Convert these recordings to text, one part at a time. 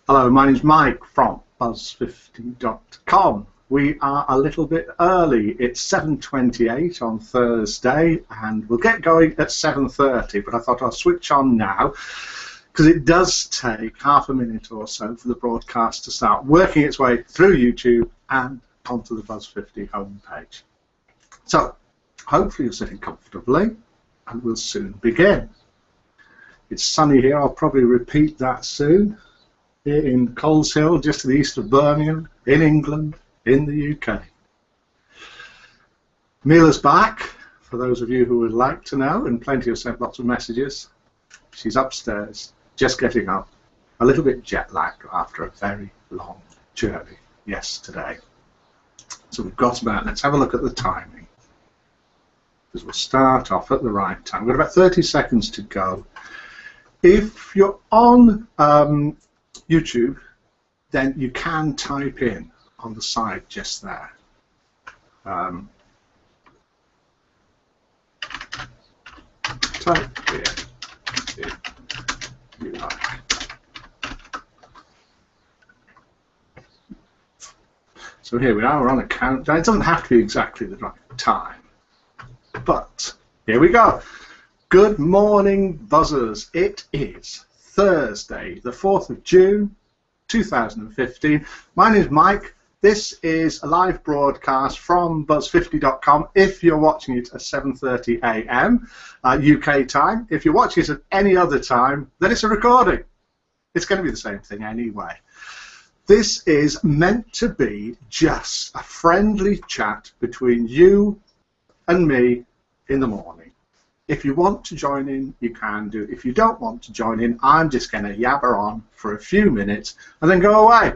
Hello, my name's Mike from buzz50.com. We are a little bit early. It's 7:28 on Thursday, and we'll get going at 7:30, but I thought I'll switch on now because it does take half a minute or so for the broadcast to start working its way through YouTube and onto the Buzz50 homepage. So, hopefully you're sitting comfortably, and we'll soon begin. It's sunny here. I'll probably repeat that soon. Here in Coleshill, just to the east of Birmingham, in England, in the UK. Mila's back, for those of you who would like to know, and plenty have sent lots of messages. She's upstairs, just getting up, a little bit jet-lagged after a very long journey yesterday. So we've got about, let's have a look at the timing, because we'll start off at the right time. We've got about 30 seconds to go. If you're on YouTube, then you can type in on the side just there. Type here if you like. So here we are, we're on a countdown. It doesn't have to be exactly the right time, but here we go. Good morning, buzzers. It is Thursday, the 4th of June, 2015. My name is Mike. This is a live broadcast from buzz50.com. If you're watching it at 7:30 AM UK time, if you're watching it at any other time, then it's a recording. It's going to be the same thing anyway. This is meant to be just a friendly chat between you and me in the morning. If you want to join in, you can do. If you don't want to join in, I'm just going to yabber on for a few minutes and then go away.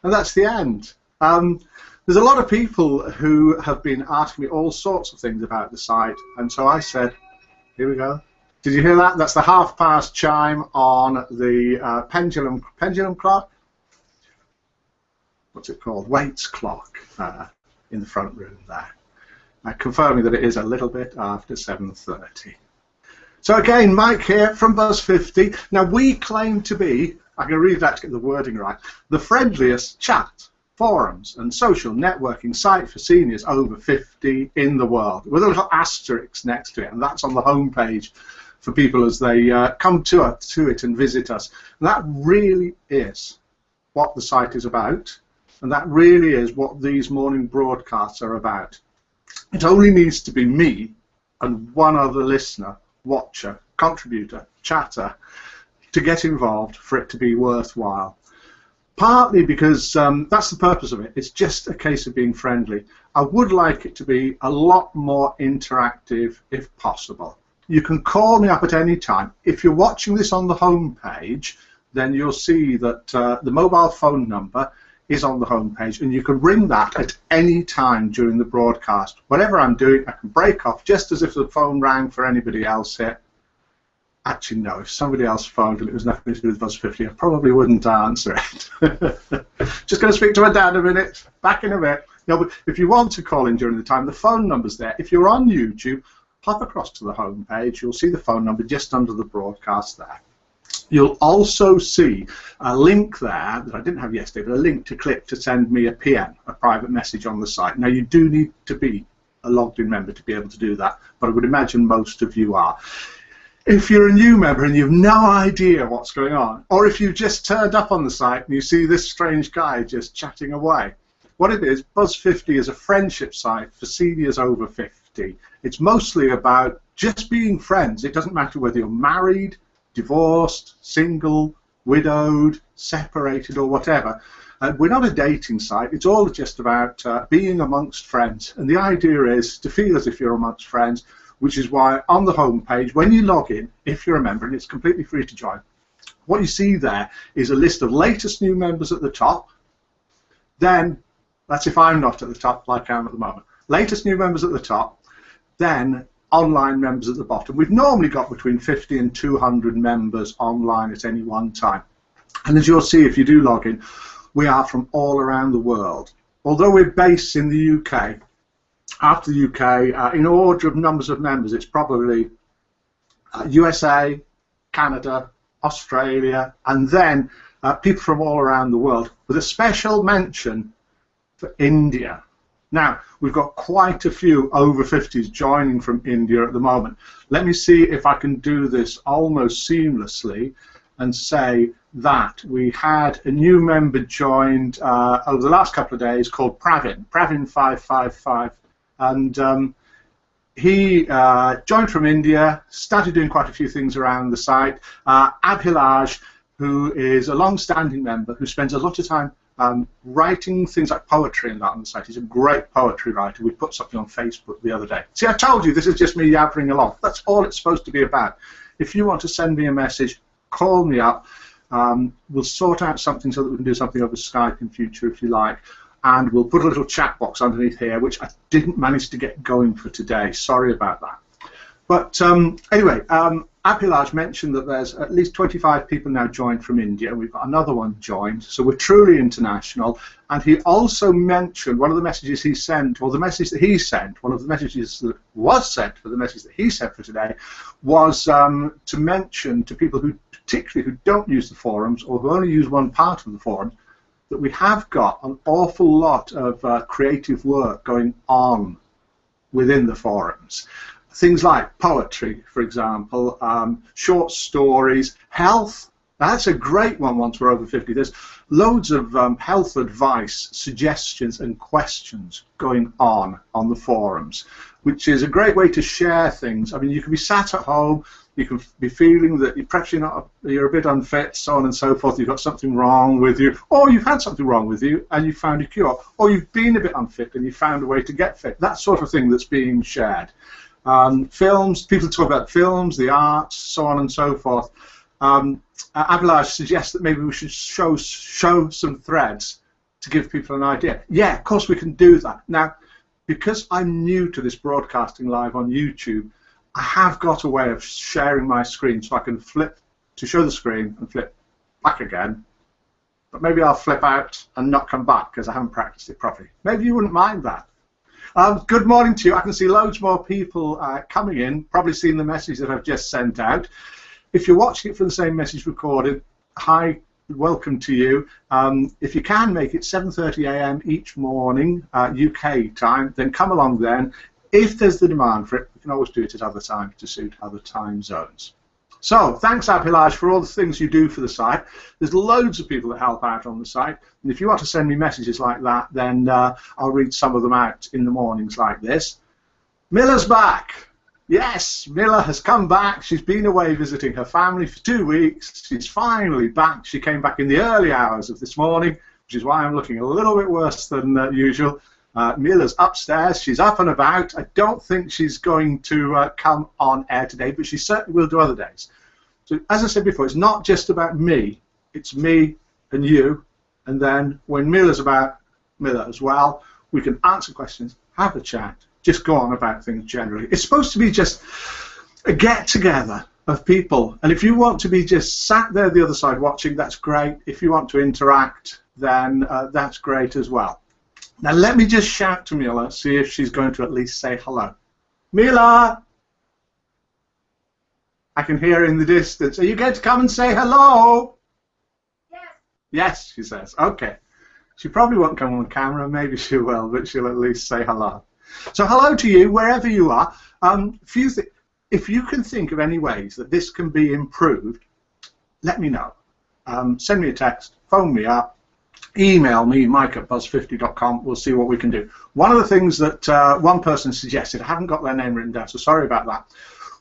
And that's the end. There's a lot of people who have been asking me all sorts of things about the site, and so I said, here we go. Did you hear that? That's the half-past chime on the pendulum clock. What's it called? Waits clock in the front room there. Confirming that it is a little bit after 7:30. So again, Mike here from Buzz50. Now we claim to be, I can read that to get the wording right, the friendliest chat, forums and social networking site for seniors over 50 in the world, with a little asterisk next to it, and that's on the home page for people as they come to it and visit us. And that really is what the site is about, and that really is what these morning broadcasts are about. It only needs to be me and one other listener, watcher, contributor, chatter to get involved for it to be worthwhile. Partly because that's the purpose of it. It's just a case of being friendly. I would like it to be a lot more interactive if possible. You can call me up at any time. If you're watching this on the home page, then you'll see that the mobile phone number is on the home page, and you can ring that at any time during the broadcast. Whatever I'm doing, I can break off just as if the phone rang for anybody else here. Actually, no, if somebody else phoned and it was nothing to do with Buzz50, I probably wouldn't answer it. Just going to speak to my dad a minute, back in a bit. No, but if you want to call in during the time, the phone number's there. If you're on YouTube, hop across to the home page. You'll see the phone number just under the broadcast there. You'll also see a link there that I didn't have yesterday, but a link to click to send me a PM, a private message on the site. Now, you do need to be a logged-in member to be able to do that, but I would imagine most of you are. If you're a new member and you've no idea what's going on, or if you've just turned up on the site and you see this strange guy just chatting away, what it is, Buzz50 is a friendship site for seniors over 50. It's mostly about just being friends. It doesn't matter whether you're married, divorced, single, widowed, separated, or whatever. We're not a dating site. It's all just about being amongst friends. And the idea is to feel as if you're amongst friends, which is why on the home page, when you log in, if you're a member, and it's completely free to join, what you see there is a list of latest new members at the top. Then, that's if I'm not at the top like I am at the moment. Latest new members at the top. Then online members at the bottom. We've normally got between 50 and 200 members online at any one time. And as you'll see if you do log in, we are from all around the world. Although we're based in the UK, after the UK, in order of numbers of members, it's probably USA, Canada, Australia, and then people from all around the world, with a special mention for India. Now, we've got quite a few over 50s joining from India at the moment. Let me see if I can do this almost seamlessly and say that we had a new member joined over the last couple of days called Pravin555, and he joined from India, started doing quite a few things around the site. Abhilaj, who is a long-standing member who spends a lot of time writing things like poetry and that on the site. He's a great poetry writer. We put something on Facebook the other day. See, I told you this is just me yabbering along. That's all it's supposed to be about. If you want to send me a message, call me up. We'll sort out something so that we can do something over Skype in future if you like. And we'll put a little chat box underneath here, which I didn't manage to get going for today. Sorry about that. But anyway, Abhilaj mentioned that there's at least 25 people now joined from India. We've got another one joined, so we're truly international. And he also mentioned one of the messages he sent, or the message that he sent, one of the messages that was sent for the message that he sent for today, was to mention to people who, particularly who don't use the forums or who only use one part of the forums, that we have got an awful lot of creative work going on within the forums. Things like poetry, for example, short stories, health. That's a great one once we're over 50. There's loads of health advice, suggestions and questions going on the forums, which is a great way to share things. I mean, you can be sat at home, you can be feeling that you're a bit unfit, so on and so forth, you've got something wrong with you, or you've had something wrong with you and you found a cure, or you've been a bit unfit and you found a way to get fit. That sort of thing that's being shared. Films, people talk about films, the arts, so on and so forth. Abhilaj suggests that maybe we should show some threads to give people an idea. Yeah, of course we can do that. Now, because I'm new to this broadcasting live on YouTube, I have got a way of sharing my screen so I can flip to show the screen and flip back again. But maybe I'll flip out and not come back because I haven't practiced it properly. Maybe you wouldn't mind that. Good morning to you. I can see loads more people coming in, probably seeing the message that I've just sent out. If you're watching it from the same message recorded, hi, welcome to you. If you can make it 7:30 a.m. each morning, UK time, then come along then. If there's the demand for it, we can always do it at other times to suit other time zones. So, thanks Abhilaj for all the things you do for the site. There's loads of people that help out on the site, and if you want to send me messages like that, then I'll read some of them out in the mornings like this. Mila's back! Yes, Mila has come back. She's been away visiting her family for 2 weeks. She's finally back. She came back in the early hours of this morning, which is why I'm looking a little bit worse than usual. Mila's upstairs, she's up and about. I don't think she's going to come on air today, but she certainly will do other days. So as I said before, it's not just about me, it's me and you, and then when Mila's about, Mila as well, we can answer questions, have a chat, just go on about things generally. It's supposed to be just a get-together of people, and if you want to be just sat there the other side watching, that's great. If you want to interact, then that's great as well. Now let me just shout to Mila, see if she's going to at least say hello. Mila! I can hear her in the distance. Are you going to come and say hello? Yes. Yes, she says. Okay. She probably won't come on camera, maybe she will, but she'll at least say hello. So hello to you, wherever you are. If you can think of any ways that this can be improved, let me know. Send me a text, phone me up, email me, mike@buzz50.com. We'll see what we can do. One of the things that one person suggested, I haven't got their name written down, so sorry about that,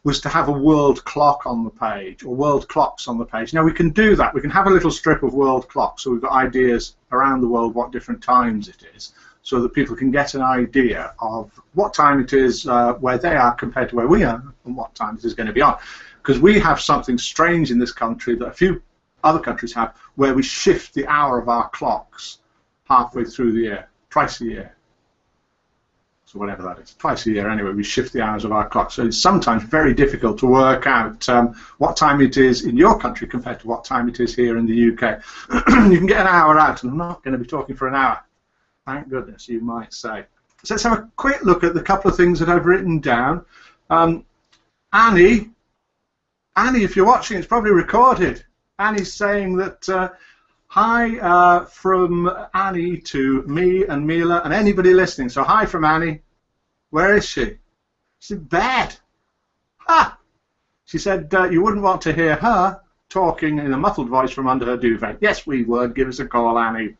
was to have a world clock on the page, or world clocks on the page. Now we can do that. We can have a little strip of world clocks, so we've got ideas around the world what different times it is, so that people can get an idea of what time it is where they are compared to where we are, and what time it is going to be on. Because we have something strange in this country that a few other countries have, where we shift the hour of our clocks halfway through the year, twice a year. So whatever that is, twice a year anyway, we shift the hours of our clock. So it's sometimes very difficult to work out what time it is in your country compared to what time it is here in the UK. You can get an hour out, and I'm not going to be talking for an hour. Thank goodness, you might say. So let's have a quick look at the couple of things that I've written down. Annie, if you're watching, it's probably recorded. Annie's saying that Hi from Annie to me and Mila and anybody listening. So hi from Annie. Where is she? She's in bed. Ha! She said you wouldn't want to hear her talking in a muffled voice from under her duvet. Yes, we would. Give us a call, Annie.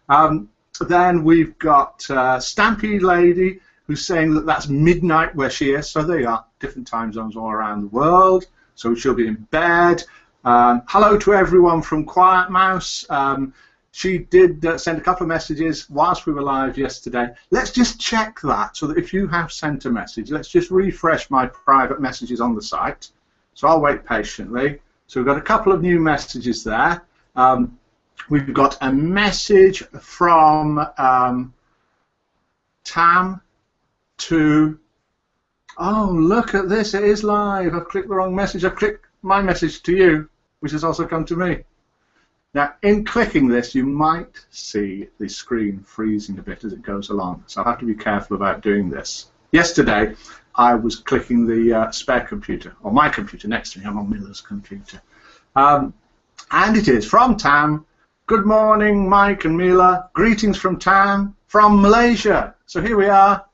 Then we've got Stampede Lady, who's saying that that's midnight where she is. So there you are, different time zones all around the world. So she'll be in bed. Hello to everyone from Quiet Mouse. She did send a couple of messages whilst we were live yesterday. Let's just check that so that if you have sent a message, let's just refresh my private messages on the site. So I'll wait patiently. So we've got a couple of new messages there. We've got a message from Tam to... Oh, look at this. It is live. I've clicked the wrong message. I've clicked my message to you, which has also come to me. Now, in clicking this, you might see the screen freezing a bit as it goes along, so I'll have to be careful about doing this. Yesterday, I was clicking the spare computer, or my computer next to me. I'm on Mila's computer. And it is from Tam. Good morning, Mike and Mila. Greetings from Tam from Malaysia. So here we are,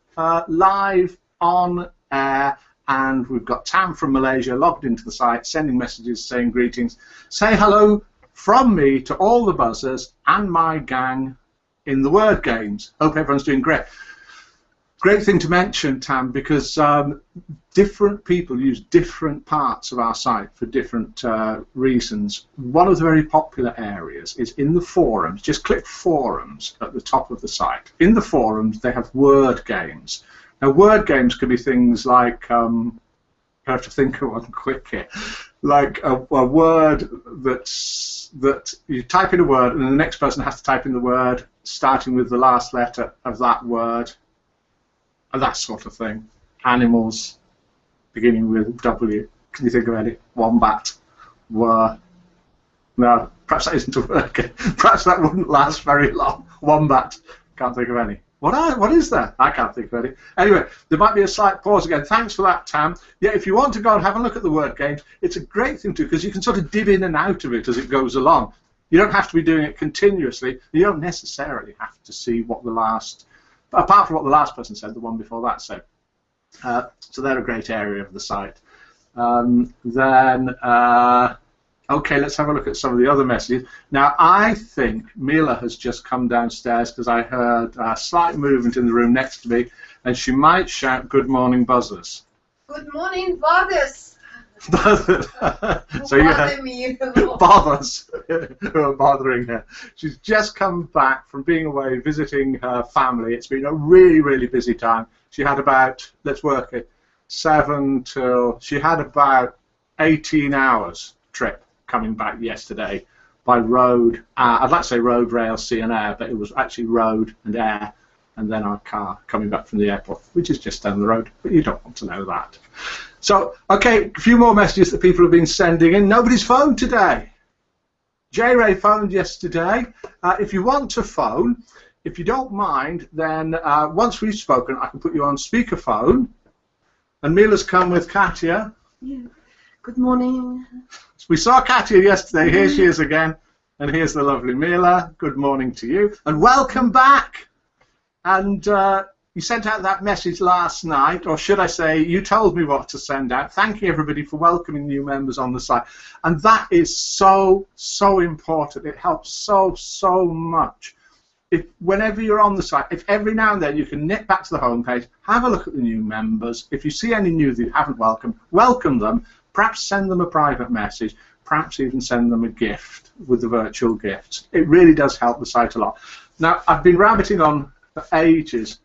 live on air, and we've got Tam from Malaysia logged into the site, sending messages saying greetings. Say hello from me to all the buzzers and my gang in the word games. Hope everyone's doing great. Great thing to mention, Tam, because different people use different parts of our site for different reasons. One of the very popular areas is in the forums. Just click forums at the top of the site. In the forums, they have word games. Now, word games could be things like, I have to think of one quick here, like a word that you type in a word and the next person has to type in the word starting with the last letter of that word, and that sort of thing. Animals beginning with W. Can you think of any? Wombat. Were. No, perhaps that isn't a word game. Perhaps that wouldn't last very long. Wombat. Can't think of any. What is there? I can't think of any. Anyway, there might be a slight pause again. Thanks for that, Tam. Yeah, if you want to go and have a look at the word games, it's a great thing to do because you can sort of dip in and out of it as it goes along. You don't have to be doing it continuously. You don't necessarily have to see what the last, apart from what the last person said, the one before that said. So they're a great area of the site. Okay, let's have a look at some of the other messages. Now, I think Mila has just come downstairs because I heard a slight movement in the room next to me, and she might shout, "Good morning, buzzers." Good morning, buzzers. So you have bothers who are bothering her. She's just come back from being away visiting her family. It's been a really, really busy time. She had about, let's work it, 7 till, she had about 18 hours trip coming back yesterday by road. I'd like to say road, rail, sea and air, but it was actually road and air, and then our car coming back from the airport, which is just down the road, but you don't want to know that. So, okay, a few more messages that people have been sending in. Nobody's phoned today. J-Ray phoned yesterday. If you want to phone, if you don't mind, then once we've spoken, I can put you on speakerphone. And Mila's come with Katia. Yeah. Good morning. We saw Katia yesterday. Here she is again. And here's the lovely Mila. Good morning to you. And welcome back. And you sent out that message last night, or should I say, you told me what to send out. Thank you, everybody, for welcoming new members on the site. And that is so, so important. It helps so, so much. If whenever you're on the site, if every now and then you can nip back to the homepage, have a look at the new members. If you see any new that you haven't welcomed, welcome them. Perhaps send them a private message. Perhaps even send them a gift with the virtual gifts. It really does help the site a lot. Now, I've been rabbiting on for ages,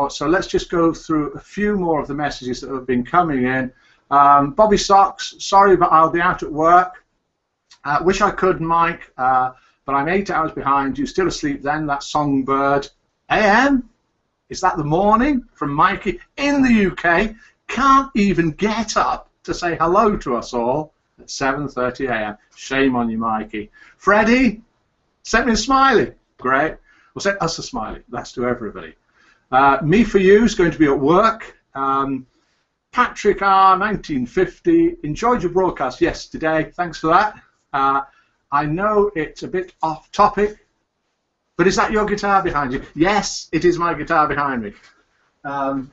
so let's just go through a few more of the messages that have been coming in. Bobby Socks, sorry, but I'll be out at work. Wish I could, Mike, but I'm 8 hours behind. You still asleep then? That songbird. AM? Is that the morning? From Mikey in the UK. Can't even get up to say hello to us all at 7:30 AM. Shame on you, Mikey. Freddie, sent me a smiley. Great. Well, send us a smiley. That's to everybody. Me for you is going to be at work. Patrick R, 1950. Enjoyed your broadcast yesterday. Thanks for that. I know it's a bit off topic, but is that your guitar behind you? Yes, it is my guitar behind me. So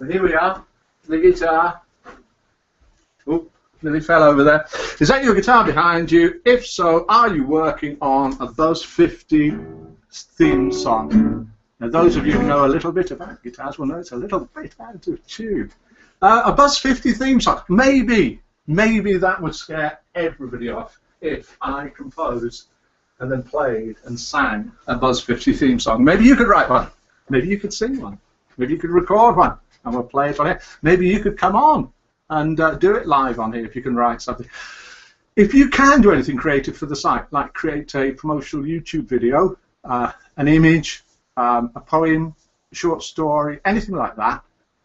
here we are, the guitar. Oh, nearly fell over there. Is that your guitar behind you? If so, are you working on a Buzz 50 theme song? Now, those of you who know a little bit about guitars will know it's a little bit out of tune. A Buzz 50 theme song. Maybe that would scare everybody off if I composed and then played and sang a Buzz 50 theme song. Maybe you could write one. Maybe you could sing one. Maybe you could record one and we'll play it on here. Maybe you could come on and do it live on here if you can write something. If you can do anything creative for the site, like create a promotional YouTube video, an image, a poem, a short story, anything like that,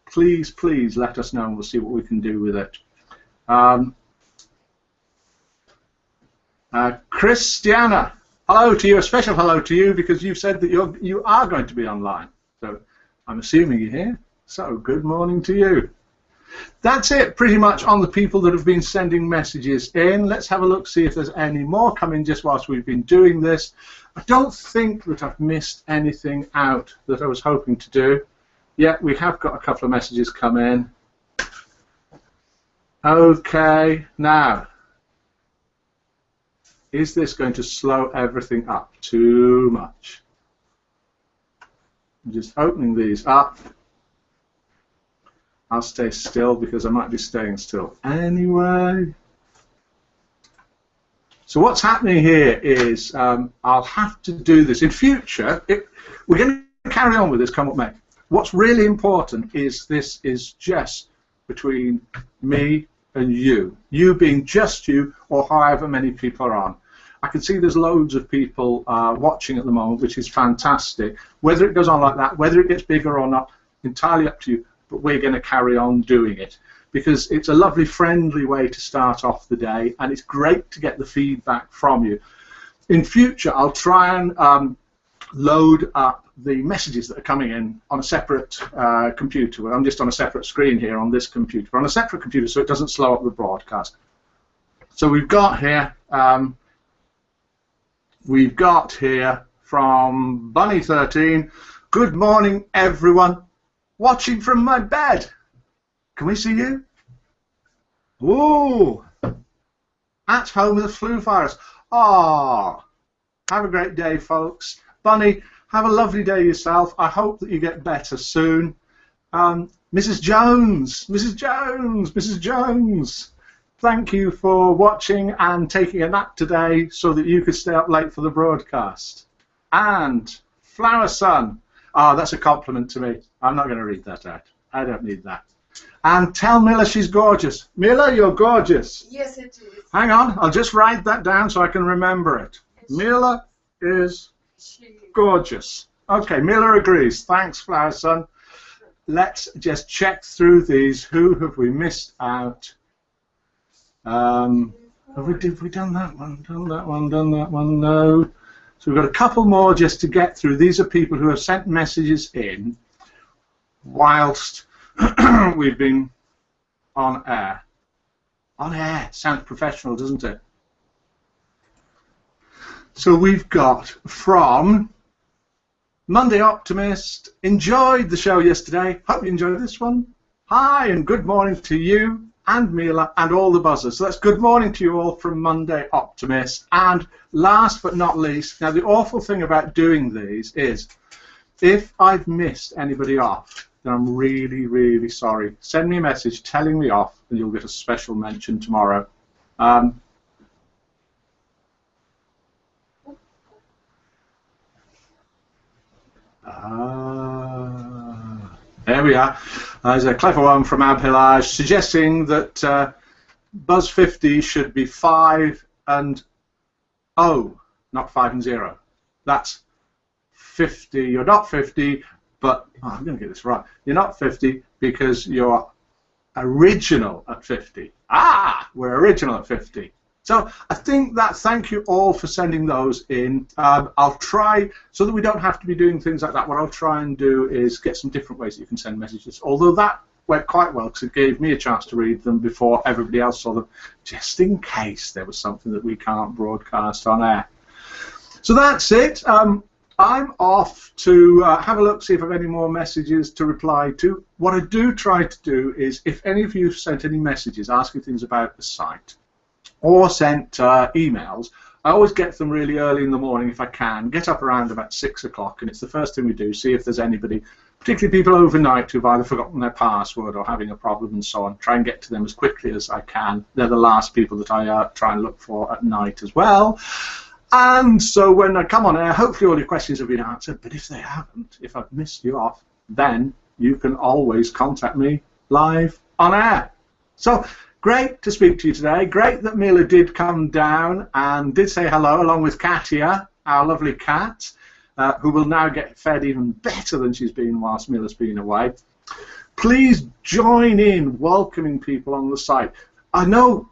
please let us know and we'll see what we can do with it. Christiana, hello to you, a special hello to you because you've said that you are going to be online. So I'm assuming you're here. So good morning to you. That's it pretty much on the people that have been sending messages in. Let's have a look, see if there's any more coming just whilst we've been doing this. I don't think that I've missed anything out that I was hoping to do. Yeah, we have got a couple of messages come in. Okay, now, is this going to slow everything up too much? I'm just opening these up. I'll stay still because I might be staying still anyway. So what's happening here is I'll have to do this in future. We're going to carry on with this, come what may. What's really important is this is just between me and you. You being just you or however many people are on. I can see there's loads of people watching at the moment, which is fantastic. Whether it goes on like that, whether it gets bigger or not, entirely up to you. But we're going to carry on doing it because it's a lovely, friendly way to start off the day, and it's great to get the feedback from you. In future, I'll try and load up the messages that are coming in on a separate computer. Well, I'm just on a separate screen here on this computer, but on a separate computer so it doesn't slow up the broadcast. So we've got here from Bunny13, good morning everyone. Watching from my bed. Can we see you? Ooh. At home with the flu virus. Ah. Have a great day, folks. Bunny, have a lovely day yourself. I hope that you get better soon. Mrs. Jones, thank you for watching and taking a nap today so that you could stay up late for the broadcast. And Flower Sun. Ah, that's a compliment to me. I'm not going to read that out. I don't need that. And tell Mila she's gorgeous. Mila, you're gorgeous. Yes, it is. Hang on, I'll just write that down so I can remember it. Mila is gorgeous. Okay, Mila agrees. Thanks, Flower Sun. Let's just check through these. Who have we missed out? Have we done that one? Done that one? No. So we've got a couple more just to get through. These are people who have sent messages in whilst we've been on air. On air. Sounds professional, doesn't it? So we've got from Monday Optimist, enjoyed the show yesterday. Hope you enjoyed this one. Hi and good morning to you and Mila and all the buzzers. So that's good morning to you all from Monday Optimist. And last but not least, now the awful thing about doing these is if I've missed anybody off, then I'm really, really sorry. Send me a message telling me off and you'll get a special mention tomorrow. There we are. There's a clever one from Abhilaj suggesting that Buzz 50 should be 5 and 0, not 5 and 0. That's 50. You're not 50, but I'm going to get this right. You're not 50 because you're original at 50. Ah, we're original at 50. So I think that, thank you all for sending those in. I'll try, so that we don't have to be doing things like that, what I'll try and do is get some different ways that you can send messages. Although that went quite well because it gave me a chance to read them before everybody else saw them, just in case there was something that we can't broadcast on air. So that's it. I'm off to have a look, see if I have any more messages to reply to. What I do try to do is, if any of you have sent any messages asking things about the site or sent emails, I always get them really early in the morning if I can, get up around about 6 o'clock, and it's the first thing we do, see if there's anybody, particularly people overnight who've either forgotten their password or having a problem and so on, try and get to them as quickly as I can. They're the last people that I try and look for at night as well. And so when I come on air, hopefully all your questions have been answered, but if they haven't, if I've missed you off, then you can always contact me live on air. So, great to speak to you today. Great that Mila did come down and did say hello, along with Katia, our lovely cat, who will now get fed even better than she's been whilst Mila's been away. Please join in welcoming people on the site. I know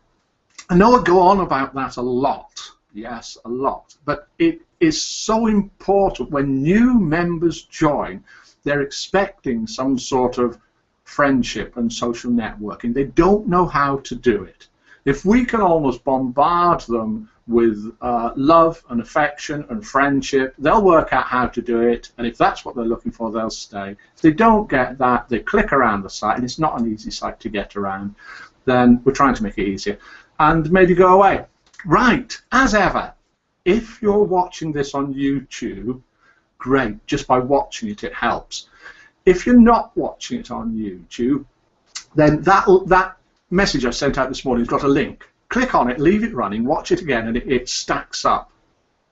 I go on about that a lot. Yes, a lot. But it is so important when new members join, they're expecting some sort of friendship and social networking. They don't know how to do it. If we can almost bombard them with love and affection and friendship, they'll work out how to do it, and if that's what they're looking for, they'll stay. If they don't get that, they click around the site, and it's not an easy site to get around, then we're trying to make it easier, and maybe go away. Right, as ever, if you're watching this on YouTube, great, just by watching it, it helps. If you're not watching it on YouTube, then that message I sent out this morning has got a link. Click on it, leave it running, watch it again, and it stacks up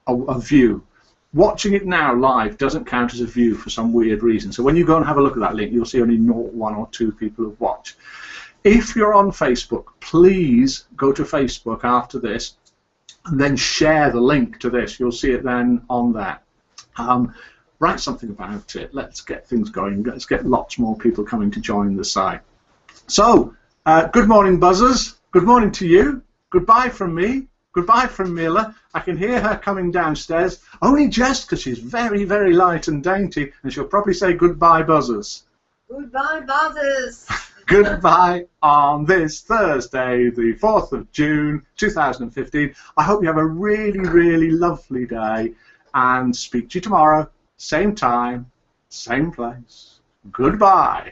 a view. Watching it now live doesn't count as a view for some weird reason. So when you go and have a look at that link, you'll see only 1 or 2 people have watched. If you're on Facebook, please go to Facebook after this and then share the link to this. You'll see it then on there. Write something about it. Let's get things going. Let's get lots more people coming to join the site. So, good morning, buzzers. Good morning to you. Goodbye from me. Goodbye from Mila. I can hear her coming downstairs, only just because she's very, very light and dainty, and she'll probably say goodbye, buzzers. Goodbye, buzzers. Goodbye on this Thursday, the 4th of June, 2015. I hope you have a really, really lovely day, and speak to you tomorrow, same time, same place. Goodbye.